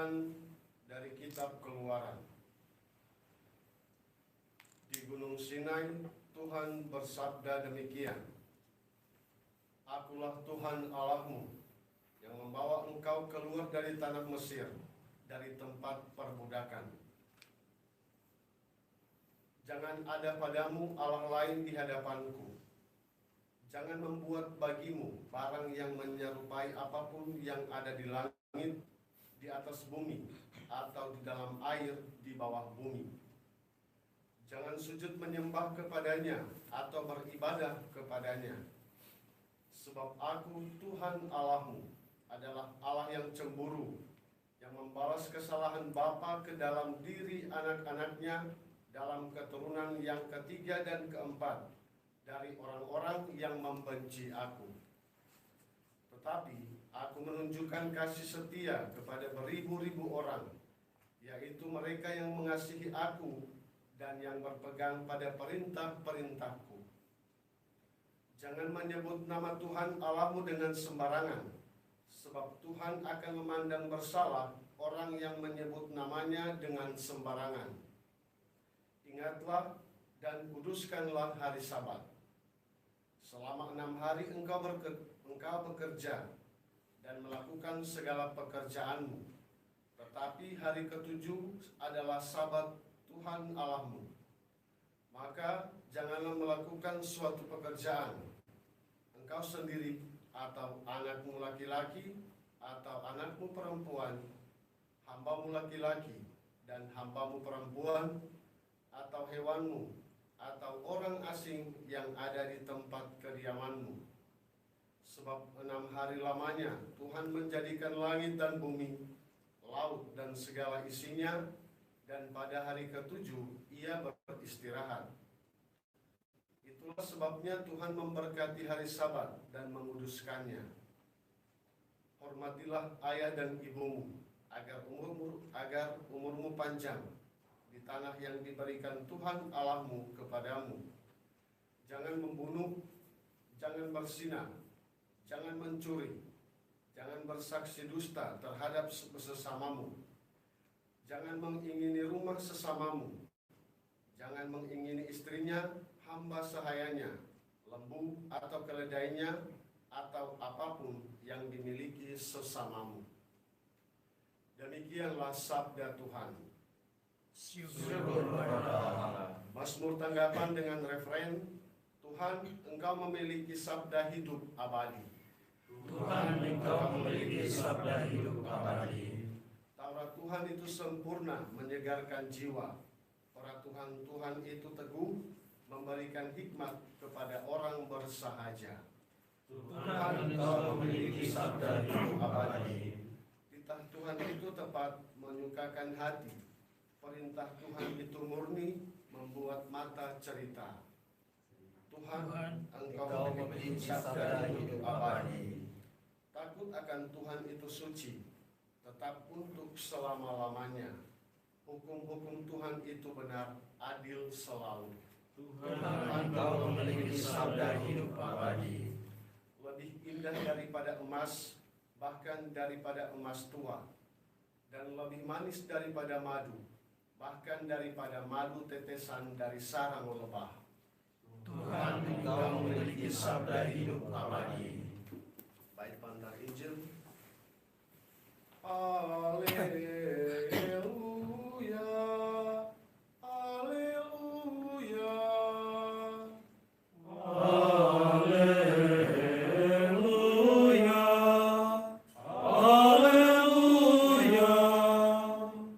Bacaan dari kitab Keluaran. Di Gunung Sinai, Tuhan bersabda demikian, Akulah Tuhan Allahmu, yang membawa engkau keluar dari tanah Mesir, dari tempat perbudakan. Jangan ada padamu Allah lain di hadapanku. Jangan membuat bagimu barang yang menyerupai apapun yang ada di langit, di atas bumi, atau di dalam air di bawah bumi. Jangan sujud menyembah kepadanya atau beribadah kepadanya. Sebab aku Tuhan Allahmu adalah Allah yang cemburu, yang membalas kesalahan bapa ke dalam diri anak-anaknya dalam keturunan yang ketiga dan keempat dari orang-orang yang membenci aku. Tetapi aku menunjukkan kasih setia kepada beribu-ribu orang, yaitu mereka yang mengasihi aku dan yang berpegang pada perintah-perintahku. Jangan menyebut nama Tuhan Allahmu dengan sembarangan, sebab Tuhan akan memandang bersalah orang yang menyebut namanya dengan sembarangan. Ingatlah dan kuduskanlah hari Sabat. Selama 6 hari engkau bekerja dan melakukan segala pekerjaanmu. Tetapi hari ketujuh adalah Sabat Tuhan Allahmu. Maka janganlah melakukan suatu pekerjaan, engkau sendiri atau anakmu laki-laki atau anakmu perempuan, hambamu laki-laki dan hambamu perempuan, atau hewanmu, atau orang asing yang ada di tempat kediamanmu. Sebab 6 hari lamanya Tuhan menjadikan langit dan bumi, laut dan segala isinya, dan pada hari ketujuh ia beristirahat. Itulah sebabnya Tuhan memberkati hari Sabat dan menguduskannya. Hormatilah ayah dan ibumu, agar umurmu panjang di tanah yang diberikan Tuhan Allahmu kepadamu. Jangan membunuh, jangan berzinah, jangan mencuri, jangan bersaksi dusta terhadap sesamamu, jangan mengingini rumah sesamamu, jangan mengingini istrinya, hamba sahayanya, lembu atau keledainya, atau apapun yang dimiliki sesamamu. Demikianlah sabda Tuhan. Syukur kepada Allah. Mazmur tanggapan dengan referen, Tuhan, Engkau memiliki sabda hidup abadi. Tuhan, Engkau memiliki sabda hidup abadi. Taurat Tuhan itu sempurna, menyegarkan jiwa. Peraturan Tuhan itu teguh, memberikan hikmat kepada orang bersahaja. Tuhan, Engkau memiliki sabda hidup abadi. Titah Tuhan itu tepat, menyukakan hati. Perintah Tuhan itu murni, membuat mata cerita. Tuhan, Engkau memiliki sabda hidup abadi. Takut akan Tuhan itu suci, tetap untuk selama-lamanya. Hukum-hukum Tuhan itu benar, adil selalu. Tuhan, Engkau memiliki sabda hidup abadi. Lebih indah daripada emas, bahkan daripada emas tua, dan lebih manis daripada madu, bahkan daripada madu tetesan dari sarang lebah. Tuhan, Engkau memiliki sabda hidup abadi. Baik, Pantar Injil. Haleluya, haleluya, Haleluya, haleluya.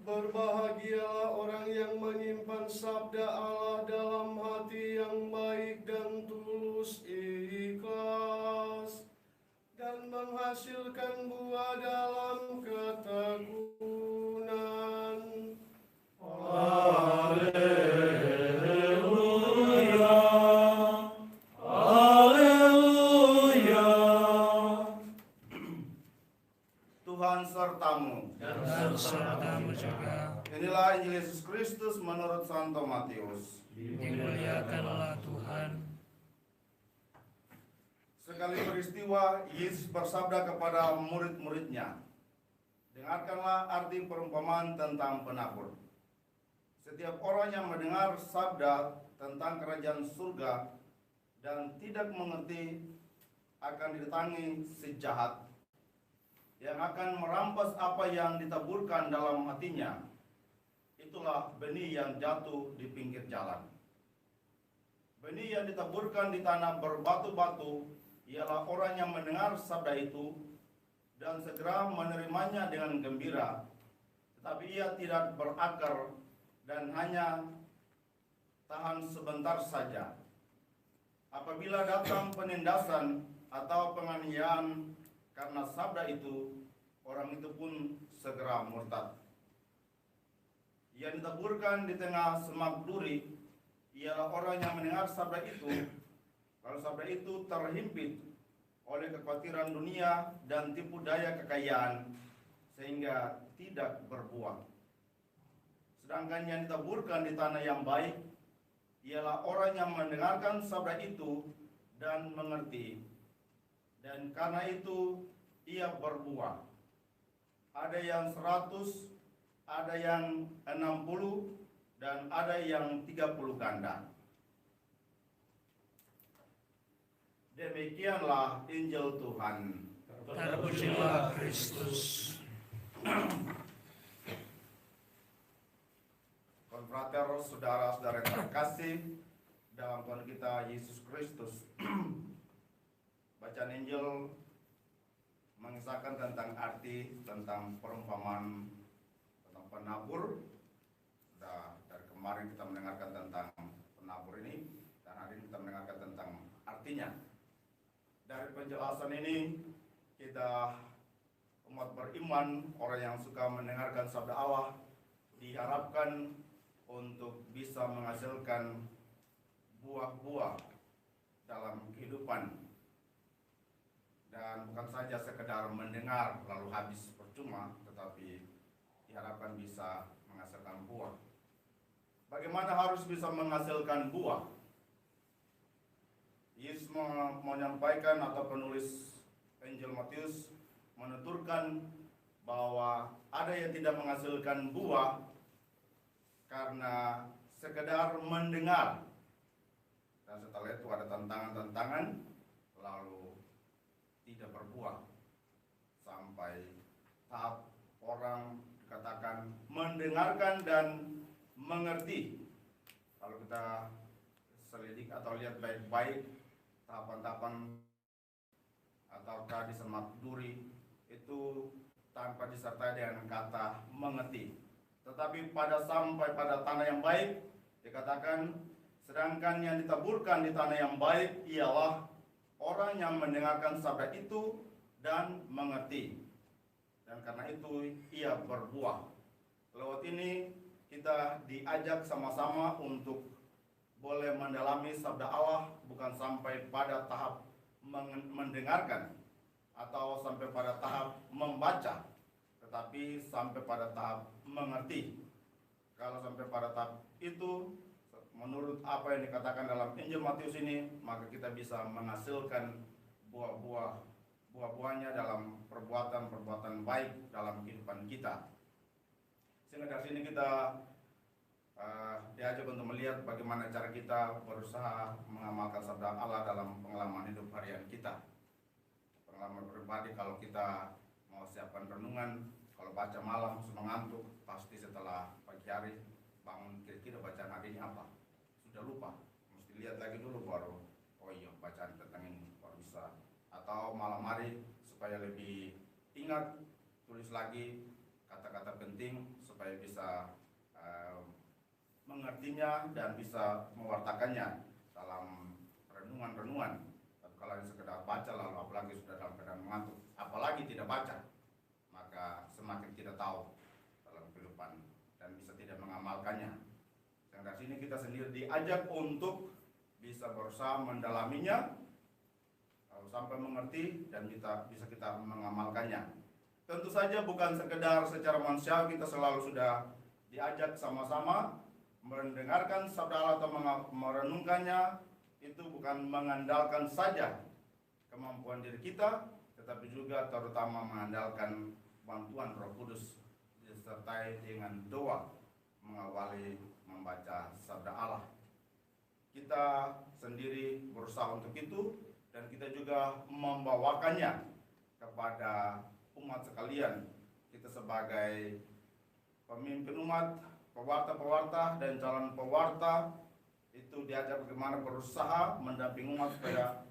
Berbahagialah orang yang menyimpan sabda Allah dalam hati yang baik dan tulus ikhlas, dan menghasilkan buah dalam ketekunan. Haleluya, haleluya. Tuhan sertamu. Dan sertamu juga. Inilah Injil Yesus Kristus menurut Santo Matius. Dimuliakanlah Tuhan. Sekali peristiwa, Yesus bersabda kepada murid-muridnya, Dengarkanlah arti perumpamaan tentang penabur. Setiap orang yang mendengar sabda tentang kerajaan surga dan tidak mengerti akan didatangi si jahat yang akan merampas apa yang ditaburkan dalam hatinya. Itulah benih yang jatuh di pinggir jalan. Benih yang ditaburkan di tanah berbatu-batu ialah orang yang mendengar sabda itu dan segera menerimanya dengan gembira, tetapi ia tidak berakar dan hanya tahan sebentar saja. Apabila datang penindasan atau penganiayaan karena sabda itu, orang itu pun segera murtad. Yang ditaburkan di tengah semak duri ialah orang yang mendengar sabda itu, lalu sabda itu terhimpit oleh kekhawatiran dunia dan tipu daya kekayaan, sehingga tidak berbuah. Sedangkan yang ditaburkan di tanah yang baik ialah orang yang mendengarkan sabda itu dan mengerti, dan karena itu ia berbuah. Ada yang 100, ada yang 60, dan ada yang 30 ganda. Demikianlah Injil Tuhan. Terpujilah Kristus. Konfrater, saudara-saudara yang terkasih dalam Tuhan kita Yesus Kristus. Bacaan Injil mengisahkan tentang arti, tentang perumpamaan tentang penabur. Sudah dari kemarin kita mendengarkan tentang penabur ini, dan hari ini kita mendengarkan tentang artinya. Dari penjelasan ini, kita umat beriman, orang yang suka mendengarkan sabda Allah, diharapkan untuk bisa menghasilkan buah-buah dalam kehidupan. Dan bukan saja sekedar mendengar lalu habis percuma, tetapi diharapkan bisa menghasilkan buah. Bagaimana harus bisa menghasilkan buah? Yesus menyampaikan, atau penulis Injil Matius menuturkan bahwa ada yang tidak menghasilkan buah karena sekedar mendengar, dan setelah itu ada tantangan-tantangan lalu tidak berbuah sampai tahap orang dikatakan mendengarkan dan mengerti. Kalau kita selidik atau lihat baik-baik tahapan-tahapan ataukah di semak duri itu tanpa disertai dengan kata mengerti. Tetapi sampai pada tanah yang baik dikatakan, sedangkan yang ditaburkan di tanah yang baik ialah orang yang mendengarkan sabda itu dan mengerti, dan karena itu ia berbuah. Lewat ini kita diajak sama-sama untuk boleh mendalami sabda Allah, bukan sampai pada tahap mendengarkan atau sampai pada tahap membaca, tetapi sampai pada tahap mengerti. Kalau sampai pada tahap itu, menurut apa yang dikatakan dalam Injil Matius ini, maka kita bisa menghasilkan buah-buahnya dalam perbuatan-perbuatan baik dalam kehidupan kita. Sehingga dari sini kita diajak untuk melihat bagaimana cara kita berusaha mengamalkan sabda Allah dalam pengalaman hidup harian kita. Pengalaman pribadi, kalau kita mau siapkan renungan, kalau baca malam sudah ngantuk, pasti setelah pagi hari bangun, kira-kira bacaan hari ini apa? Sudah lupa, mesti lihat lagi dulu baru, oh iya bacaan tentang ini baru bisa. Atau malam hari supaya lebih ingat, tulis lagi kata-kata penting supaya bisa mengertinya dan bisa mewartakannya dalam renungan-renungan. Tapi kalau yang sekedar baca lalu apalagi sudah dalam keadaan mengantuk, apalagi tidak baca, maka semakin tidak tahu dalam kehidupan dan bisa tidak mengamalkannya. Dan dari sini kita sendiri diajak untuk bisa berusaha mendalaminya lalu sampai mengerti dan bisa kita mengamalkannya. Tentu saja bukan sekedar secara manusiawi kita selalu sudah diajak sama-sama mendengarkan sabda Allah atau merenungkannya. Itu bukan mengandalkan saja kemampuan diri kita, tetapi juga terutama mengandalkan bantuan Roh Kudus disertai dengan doa mengawali membaca sabda Allah. Kita sendiri berusaha untuk itu dan kita juga membawakannya kepada umat sekalian. Kita sebagai pemimpin umat, pewarta-pewarta dan calon pewarta itu diajar bagaimana berusaha mendampingi umat supaya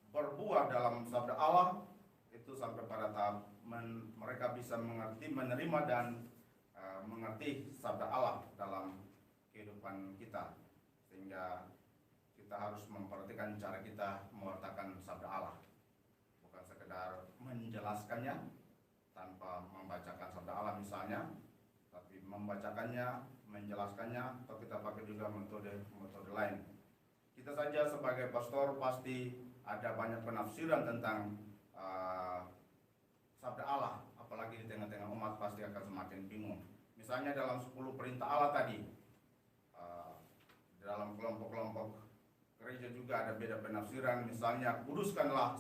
berbuah dalam sabda Allah itu sampai pada tahap mereka bisa mengerti, menerima dan mengerti sabda Allah dalam kehidupan kita, sehingga kita harus memperhatikan cara kita mewartakan sabda Allah, bukan sekedar menjelaskannya tanpa membacakan sabda Allah misalnya, tapi membacakannya, menjelaskannya, atau kita pakai juga metode lain. Kita saja sebagai pastor pasti ada banyak penafsiran tentang sabda Allah, apalagi di tengah-tengah umat pasti akan semakin bingung. Misalnya dalam 10 perintah Allah tadi, dalam kelompok-kelompok gereja juga ada beda penafsiran. Misalnya kuduskanlah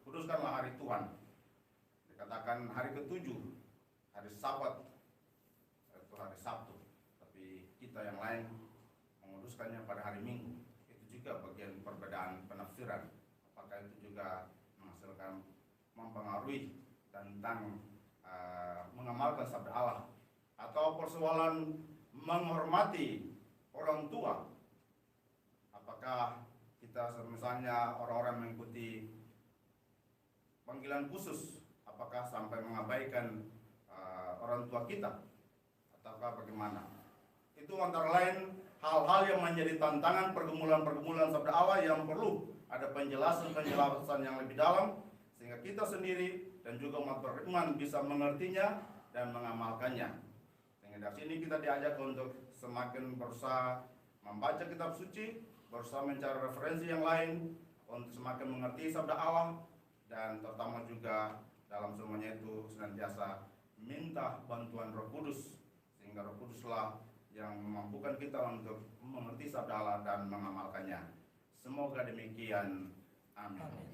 kuduskanlah hari Tuhan. Dikatakan hari ke-7, hari Sabat, itu hari Sabtu. Tapi kita yang lain menguduskannya pada hari Minggu. Itu juga bagian perbedaan penafsiran. Apakah itu juga menghasilkan, mempengaruhi tentang mengamalkan sabda Allah, atau persoalan menghormati orang tua. Apakah kita misalnya orang-orang mengikuti panggilan khusus, apakah sampai mengabaikan orang tua kita, ataukah bagaimana? Itu antara lain hal-hal yang menjadi tantangan pergumulan-pergumulan sabda Allah yang perlu ada penjelasan-penjelasan yang lebih dalam, sehingga kita sendiri dan juga umat beriman bisa mengertinya dan mengamalkannya. Sehingga dari sini kita diajak untuk semakin berusaha membaca kitab suci, berusaha mencari referensi yang lain untuk semakin mengerti sabda Allah, dan terutama juga dalam semuanya itu senantiasa minta bantuan Roh Kudus, sehingga Roh Kuduslah yang memampukan kita untuk mengerti sabda Allah dan mengamalkannya. Semoga demikian. Amin.